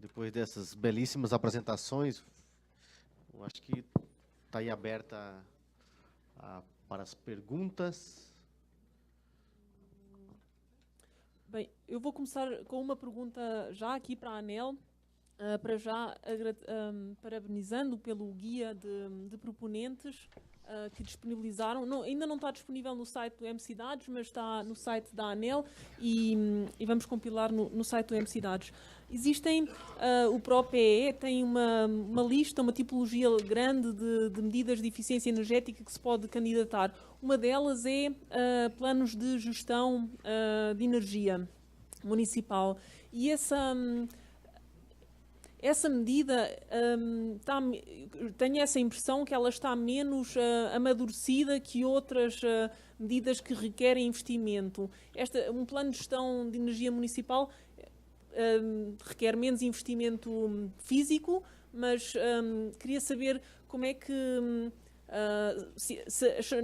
Depois dessas belíssimas apresentações, eu acho que está aí aberta para as perguntas. Bem, eu vou começar com uma pergunta já aqui para a ANEEL, parabenizando pelo guia de proponentes que disponibilizaram. Ainda não está disponível no site do MC-Dados, mas está no site da ANEEL e vamos compilar no site do MC-Dados. Existem, o PRO-PE tem uma lista, uma tipologia grande de medidas de eficiência energética que se pode candidatar. Uma delas é planos de gestão de energia municipal. E essa medida, tenho essa impressão que ela está menos amadurecida que outras medidas que requerem investimento. Um plano de gestão de energia municipal requer menos investimento físico, mas queria saber como é que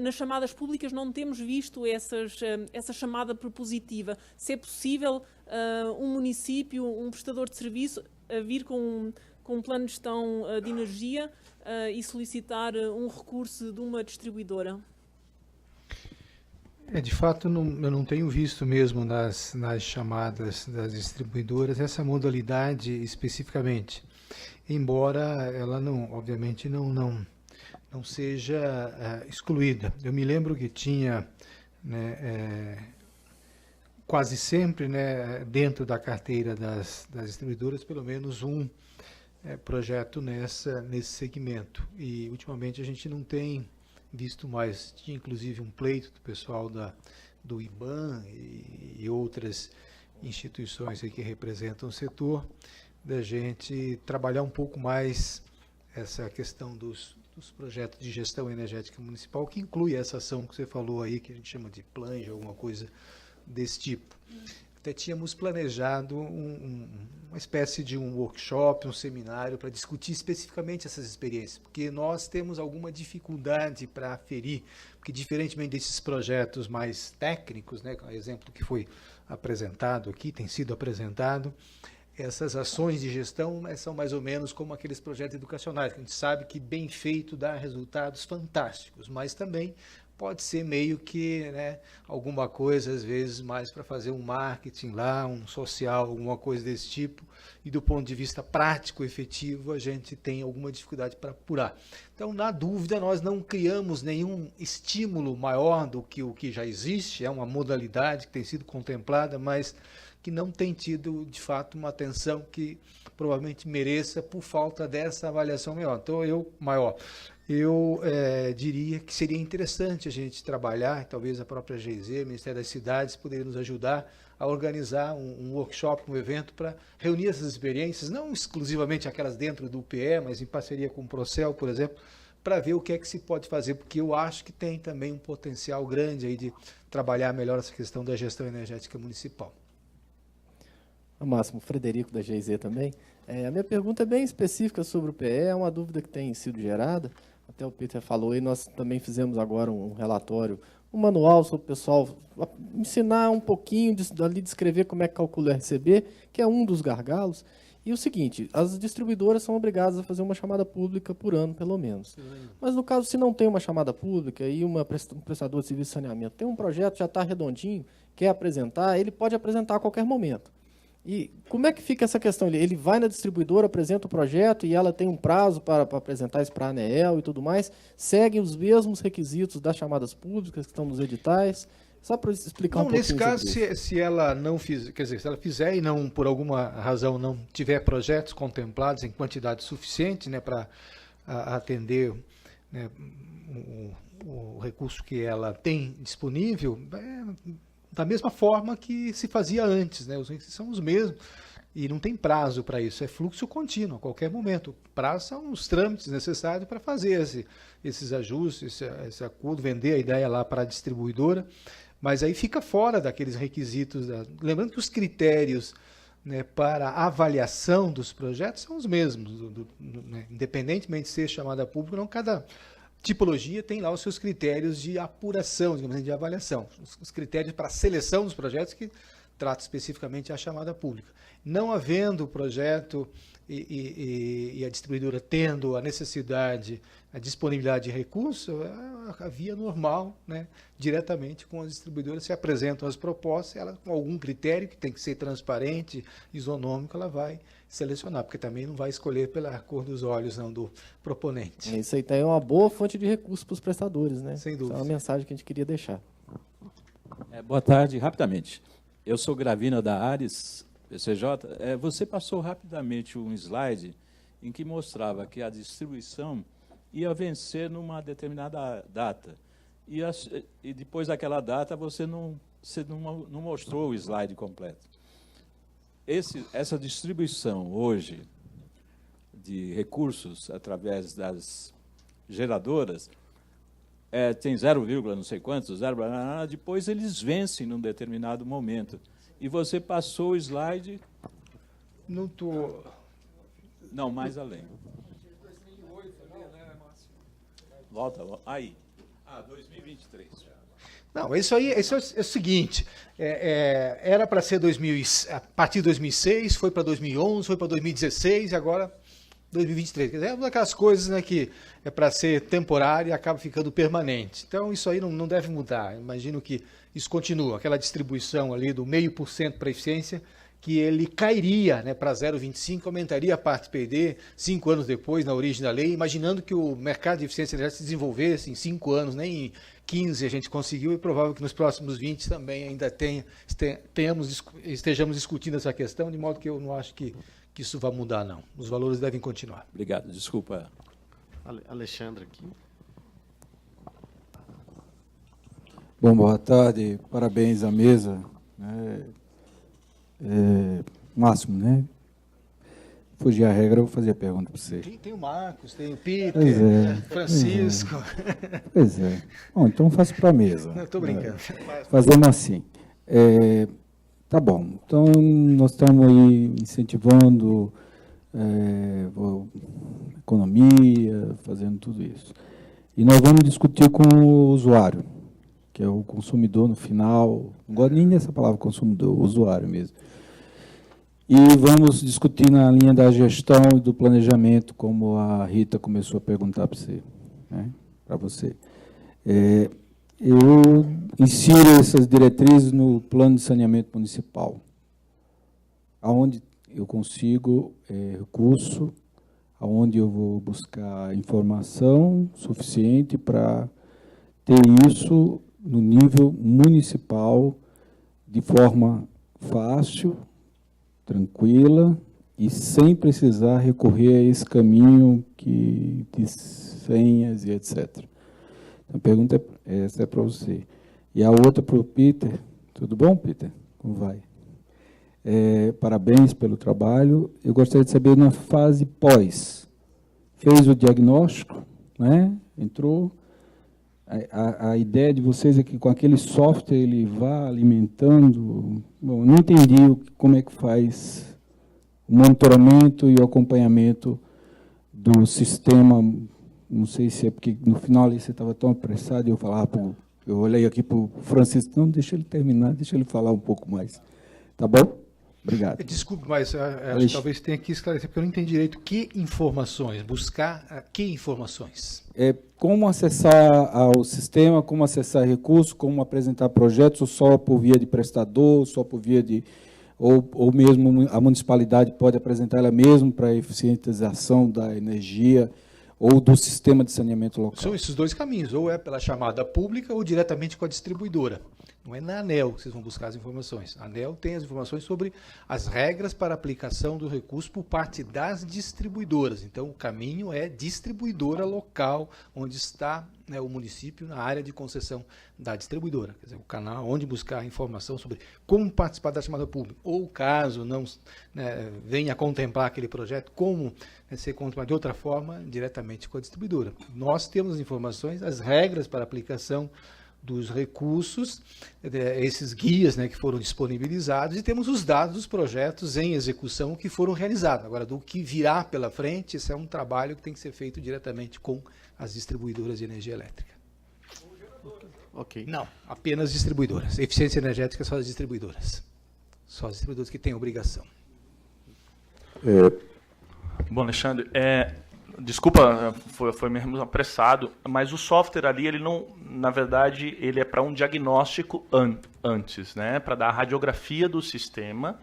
nas chamadas públicas não temos visto essa chamada propositiva. Se é possível um município, um prestador de serviço, vir com um plano de gestão de energia e solicitar um recurso de uma distribuidora? De fato, eu não tenho visto mesmo nas chamadas das distribuidoras essa modalidade especificamente, embora ela obviamente não seja excluída. Eu me lembro que tinha, né, quase sempre, né, dentro da carteira das distribuidoras, pelo menos um projeto nesse segmento. E ultimamente a gente não tem visto mais. Tinha inclusive um pleito do pessoal do IBAN e outras instituições aí que representam o setor, da gente trabalhar um pouco mais essa questão dos projetos de gestão energética municipal, que inclui essa ação que você falou aí, que a gente chama de planje, alguma coisa desse tipo. Até tínhamos planejado uma espécie de um workshop, um seminário para discutir especificamente essas experiências, porque nós temos alguma dificuldade para aferir, porque diferentemente desses projetos mais técnicos, né, o exemplo que foi apresentado aqui, tem sido apresentado, essas ações de gestão são mais ou menos como aqueles projetos educacionais, que a gente sabe que bem feito dá resultados fantásticos, mas também pode ser meio que, né, alguma coisa, às vezes, mais para fazer um marketing lá, um social, alguma coisa desse tipo, e do ponto de vista prático, efetivo, a gente tem alguma dificuldade para apurar. Então, na dúvida, nós não criamos nenhum estímulo maior do que o que já existe, é uma modalidade que tem sido contemplada, mas que não tem tido, de fato, uma atenção que provavelmente mereça por falta dessa avaliação maior. Então, eu diria que seria interessante a gente trabalhar, talvez a própria GIZ, o Ministério das Cidades, poderia nos ajudar a organizar um workshop, um evento para reunir essas experiências, não exclusivamente aquelas dentro do UPE, mas em parceria com o Procel, por exemplo, para ver o que é que se pode fazer, porque eu acho que tem também um potencial grande aí de trabalhar melhor essa questão da gestão energética municipal. Máximo, Frederico da GIZ também. A minha pergunta é bem específica sobre o PE, é uma dúvida que tem sido gerada, até o Peter falou, e nós também fizemos agora um relatório, um manual sobre o pessoal ensinar um pouquinho, ali descrever como é que calcula o RCB, que é um dos gargalos. E o seguinte, as distribuidoras são obrigadas a fazer uma chamada pública por ano, pelo menos. Mas no caso, se não tem uma chamada pública e um prestador de serviço de saneamento tem um projeto, já está redondinho, quer apresentar, ele pode apresentar a qualquer momento. E como é que fica essa questão? Ele vai na distribuidora, apresenta o projeto e ela tem um prazo para apresentar isso para a ANEEL e tudo mais, segue os mesmos requisitos das chamadas públicas que estão nos editais? Só para explicar um pouquinho. Nesse caso, se ela não fizer, quer dizer, se ela fizer e não, por alguma razão, não tiver projetos contemplados em quantidade suficiente, né, para atender, né, o recurso que ela tem disponível, da mesma forma que se fazia antes, né? Os requisitos são os mesmos e não tem prazo para isso, é fluxo contínuo, a qualquer momento. O prazo são os trâmites necessários para fazer esses ajustes, esse acordo, vender a ideia lá para a distribuidora, mas aí fica fora daqueles requisitos. Lembrando que os critérios, né, para a avaliação dos projetos são os mesmos, né, independentemente de ser chamada pública, não, cada tipologia tem lá os seus critérios de apuração, digamos assim, de avaliação. Os critérios para a seleção dos projetos que trata especificamente a chamada pública. Não havendo o projeto e a distribuidora tendo a necessidade, a disponibilidade de recursos, a via normal, né, diretamente com as distribuidoras, se apresentam as propostas, ela com algum critério que tem que ser transparente, isonômico, ela vai selecionar, porque também não vai escolher pela cor dos olhos, não, do proponente. Isso aí é uma boa fonte de recursos para os prestadores, né? Sem dúvida. Essa é uma mensagem que a gente queria deixar. Boa tarde, rapidamente. Eu sou Gravina da Ares, PCJ. Você passou rapidamente um slide em que mostrava que a distribuição ia vencer numa determinada data. E depois daquela data, você não mostrou o slide completo. Essa distribuição hoje de recursos através das geradoras tem 0, não sei quantos, 0, depois eles vencem num determinado momento. E você passou o slide... Não estou... Não, mais além. Volta, aí. 2023. Não, isso aí é o seguinte, era para ser a partir de 2006, foi para 2011, foi para 2016 e agora 2023. Quer dizer, é uma daquelas coisas, né, que é para ser temporária e acaba ficando permanente. Então, isso aí não deve mudar. Imagino que isso continua. Aquela distribuição ali do 0,5% para eficiência, que ele cairia, né, para 0,25%, aumentaria a parte PD 5 anos depois, na origem da lei, imaginando que o mercado de eficiência energética se desenvolvesse em 5 anos, nem em 15 a gente conseguiu, e provável que nos próximos 20 também ainda estejamos discutindo essa questão, de modo que eu não acho que isso vai mudar, não. Os valores devem continuar. Obrigado, desculpa. Alexandre aqui. Bom, boa tarde, parabéns à mesa. Máximo, né? Fugir a regra, eu vou fazer a pergunta para você. Tem o Marcos, tem o Peter, Francisco. Pois é. Bom, então faço para a mesa. Não, estou brincando. Fazendo assim. Tá bom. Então, nós estamos aí incentivando economia, fazendo tudo isso. E nós vamos discutir com o usuário, que é o consumidor no final. Não gosto nem dessa palavra consumidor, o usuário mesmo. E vamos discutir na linha da gestão e do planejamento, como a Rita começou a perguntar para você, né? Para você. Eu insiro essas diretrizes no plano de saneamento municipal, aonde eu consigo recurso, aonde eu vou buscar informação suficiente para ter isso no nível municipal, de forma fácil, tranquila e sem precisar recorrer a esse caminho de senhas e etc. A pergunta essa é para você. E a outra para o Peter. Tudo bom, Peter? Como vai? Parabéns pelo trabalho. Eu gostaria de saber, na fase pós, fez o diagnóstico, né? Entrou. A ideia de vocês é que com aquele software ele vá alimentando... Bom, não entendi como é que faz o monitoramento e o acompanhamento do sistema. Não sei se é porque no final ali você estava tão apressado e eu falava, eu olhei aqui para o Francisco, não, deixa ele terminar, deixa ele falar um pouco mais. Tá bom? Obrigado. Desculpe, mas acho que talvez tenha que esclarecer, porque eu não entendi direito que informações, buscar que informações. Como acessar ao sistema, como acessar recursos, como apresentar projetos, ou só por via de prestador, só por via de... Ou mesmo a municipalidade pode apresentar ela mesma para a eficientização da energia ou do sistema de saneamento local. São esses dois caminhos, ou é pela chamada pública ou diretamente com a distribuidora. Não é na ANEEL que vocês vão buscar as informações. A ANEEL tem as informações sobre as regras para aplicação do recurso por parte das distribuidoras. Então, o caminho é distribuidora local, onde está, né, o município na área de concessão da distribuidora. Quer dizer, o canal onde buscar informação sobre como participar da chamada pública. Ou, caso não, né, venha a contemplar aquele projeto, como, né, ser contemplado de outra forma, diretamente com a distribuidora. Nós temos as informações, as regras para aplicação dos recursos, esses guias, né, que foram disponibilizados, e temos os dados dos projetos em execução que foram realizados. Agora, do que virá pela frente, esse é um trabalho que tem que ser feito diretamente com as distribuidoras de energia elétrica. Ok. Não, apenas distribuidoras. Eficiência energética só as distribuidoras. Só os distribuidores que têm obrigação. Bom, Alexandre, desculpa, foi mesmo apressado, mas o software ali, ele não, na verdade, ele é para um diagnóstico antes, né? Para dar a radiografia do sistema.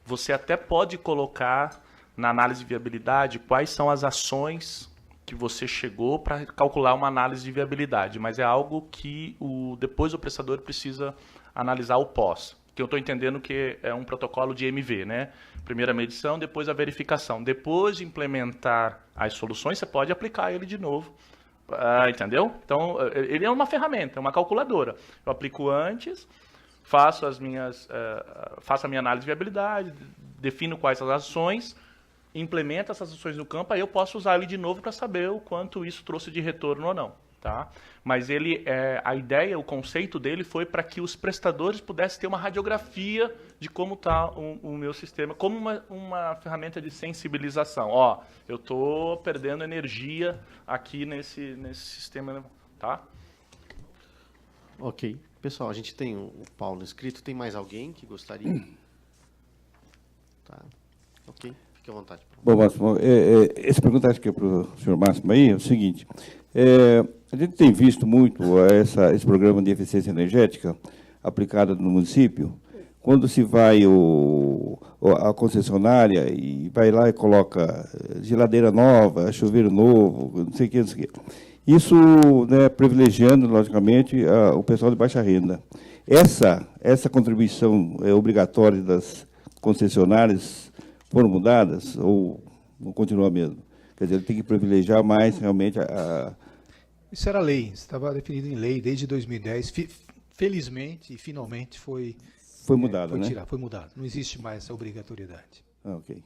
Você até pode colocar na análise de viabilidade quais são as ações que você chegou para calcular uma análise de viabilidade, mas é algo que depois o prestador precisa analisar o pós. Que eu estou entendendo que é um protocolo de MV, né? Primeira medição, depois a verificação. Depois de implementar as soluções, você pode aplicar ele de novo. Entendeu? Então, ele é uma ferramenta, é uma calculadora. Eu aplico antes, faço a minha análise de viabilidade, defino quais são as ações, implemento essas ações no campo, aí eu posso usar ele de novo para saber o quanto isso trouxe de retorno ou não. Tá? Mas a ideia, o conceito dele foi para que os prestadores pudessem ter uma radiografia de como está o meu sistema, como uma ferramenta de sensibilização. Ó, eu estou perdendo energia aqui nesse sistema. Tá? Ok. Pessoal, a gente tem o Paulo inscrito. Tem mais alguém que gostaria? Tá. Ok. Fique à vontade. Bom, Máximo, essa pergunta acho que é para o senhor Máximo aí, é o seguinte. A gente tem visto muito esse programa de eficiência energética aplicado no município. Quando se vai a concessionária e vai lá e coloca geladeira nova, chuveiro novo, não sei o que, não sei o que. Isso, né, privilegiando, logicamente, o pessoal de baixa renda. Essa contribuição obrigatória das concessionárias foram mudadas ou continua mesmo? Quer dizer, ele tem que privilegiar mais realmente Isso era lei, estava definido em lei desde 2010. Felizmente e finalmente foi mudado, né? Foi mudado. Não existe mais essa obrigatoriedade. Ok.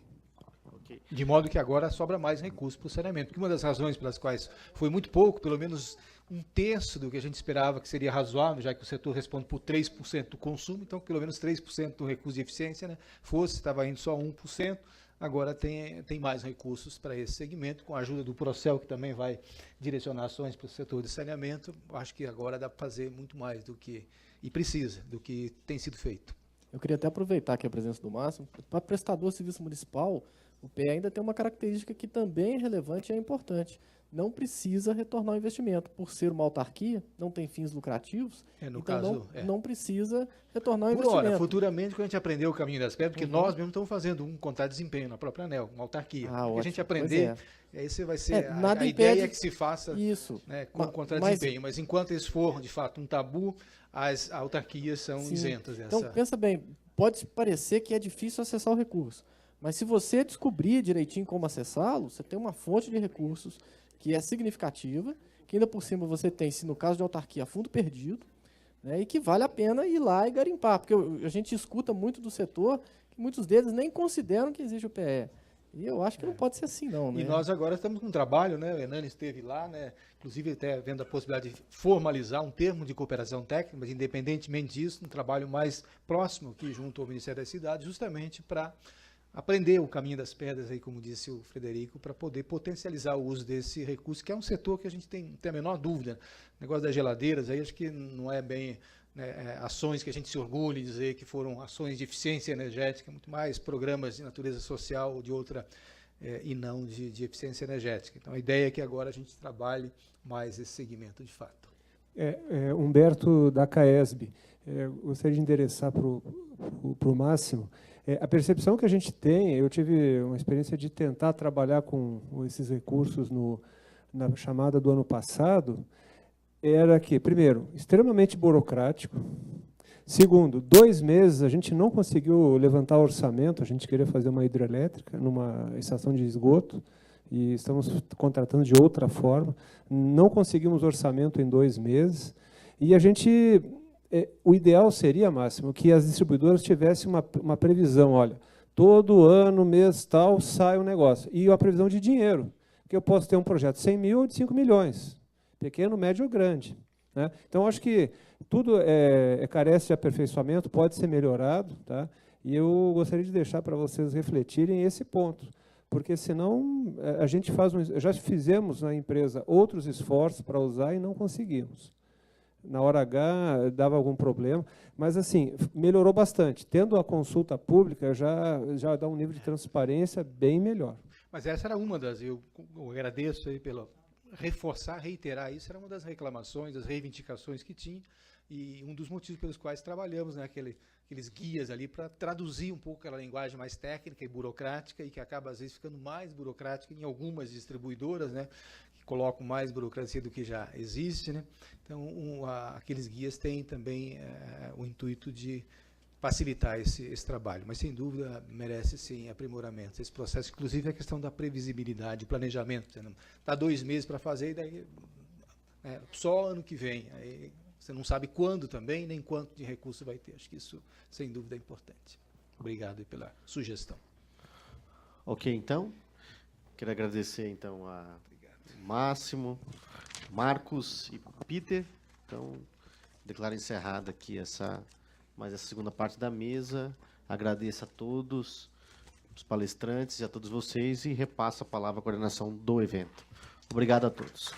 De modo que agora sobra mais recurso para o saneamento. Porque uma das razões pelas quais foi muito pouco, pelo menos um terço do que a gente esperava que seria razoável, já que o setor responde por 3% do consumo, então pelo menos 3% do recurso de eficiência, né, estava indo só 1%. Agora tem mais recursos para esse segmento, com a ajuda do Procel, que também vai direcionar ações para o setor de saneamento. Acho que agora dá para fazer muito mais do que tem sido feito. Eu queria até aproveitar aqui a presença do Márcio. Para prestador de serviço municipal, o PE ainda tem uma característica que também é relevante e é importante. Não precisa retornar o investimento. Por ser uma autarquia, não tem fins lucrativos, não precisa retornar o investimento. Ora, futuramente, quando a gente aprender o caminho das pedras, porque nós mesmos estamos fazendo um contrato de desempenho na própria ANEEL, uma autarquia. A gente aprender, aí você vai ser a ideia é que se faça isso, né, com o contrato de desempenho. Mas enquanto isso for, de fato, um tabu, as autarquias são isentas dessa. Então, pensa bem, pode parecer que é difícil acessar o recurso, mas se você descobrir direitinho como acessá-lo, você tem uma fonte de recursos que é significativa, que ainda por cima você tem, se no caso de autarquia, fundo perdido, né, e que vale a pena ir lá e garimpar, porque a gente escuta muito do setor que muitos deles nem consideram que existe o PE. E eu acho que não pode ser assim, não. Né? E nós agora estamos com um trabalho, né? O Hernani esteve lá, né? Inclusive até vendo a possibilidade de formalizar um termo de cooperação técnica, mas independentemente disso, um trabalho mais próximo aqui junto ao Ministério das Cidades, justamente para aprender o caminho das pedras, aí, como disse o Frederico, para poder potencializar o uso desse recurso, que é um setor que a gente tem a menor dúvida. O negócio das geladeiras, aí acho que não é bem ações que a gente se orgulha de dizer que foram ações de eficiência energética, muito mais programas de natureza social ou de outra, e não de eficiência energética. Então, a ideia é que agora a gente trabalhe mais esse segmento, de fato. Humberto, da CAESB, gostaria de endereçar para o Máximo. A percepção que a gente tem, eu tive uma experiência de tentar trabalhar com esses recursos na chamada do ano passado, era que, primeiro, extremamente burocrático. Segundo, 2 meses a gente não conseguiu levantar orçamento, a gente queria fazer uma hidrelétrica numa estação de esgoto, e estamos contratando de outra forma. Não conseguimos orçamento em 2 meses, e a gente... O ideal seria, Máximo, que as distribuidoras tivessem uma previsão, olha, todo ano, mês tal, sai um negócio. E a previsão de dinheiro, que eu posso ter um projeto de 100 mil ou de 5 milhões, pequeno, médio ou grande. Né? Então, acho que tudo carece de aperfeiçoamento, pode ser melhorado, tá? E eu gostaria de deixar para vocês refletirem esse ponto, porque senão a gente já fizemos na empresa outros esforços para usar e não conseguimos. na hora H dava algum problema, mas assim, melhorou bastante. Tendo a consulta pública, já dá um nível de transparência bem melhor. Mas essa era uma das, eu agradeço aí pelo reforçar, reiterar isso, era uma das reclamações, das reivindicações que tinha, e um dos motivos pelos quais trabalhamos, né, aqueles guias ali para traduzir um pouco aquela linguagem mais técnica e burocrática, e que acaba às vezes ficando mais burocrática em algumas distribuidoras, né, que colocam mais burocracia do que já existe, né. Então aqueles guias têm também o intuito de facilitar esse trabalho, mas sem dúvida merece sim aprimoramento esse processo, inclusive a questão da previsibilidade, o planejamento. Você não dá 2 meses para fazer e daí só ano que vem. Aí você não sabe quando também, nem quanto de recurso vai ter. Acho que isso, sem dúvida, é importante. Obrigado pela sugestão. Ok, então. Quero agradecer, então, a Máximo, Marcos e Peter. Então, declaro encerrada aqui mais essa segunda parte da mesa. Agradeço a todos os palestrantes e a todos vocês e repasso a palavra à coordenação do evento. Obrigado a todos.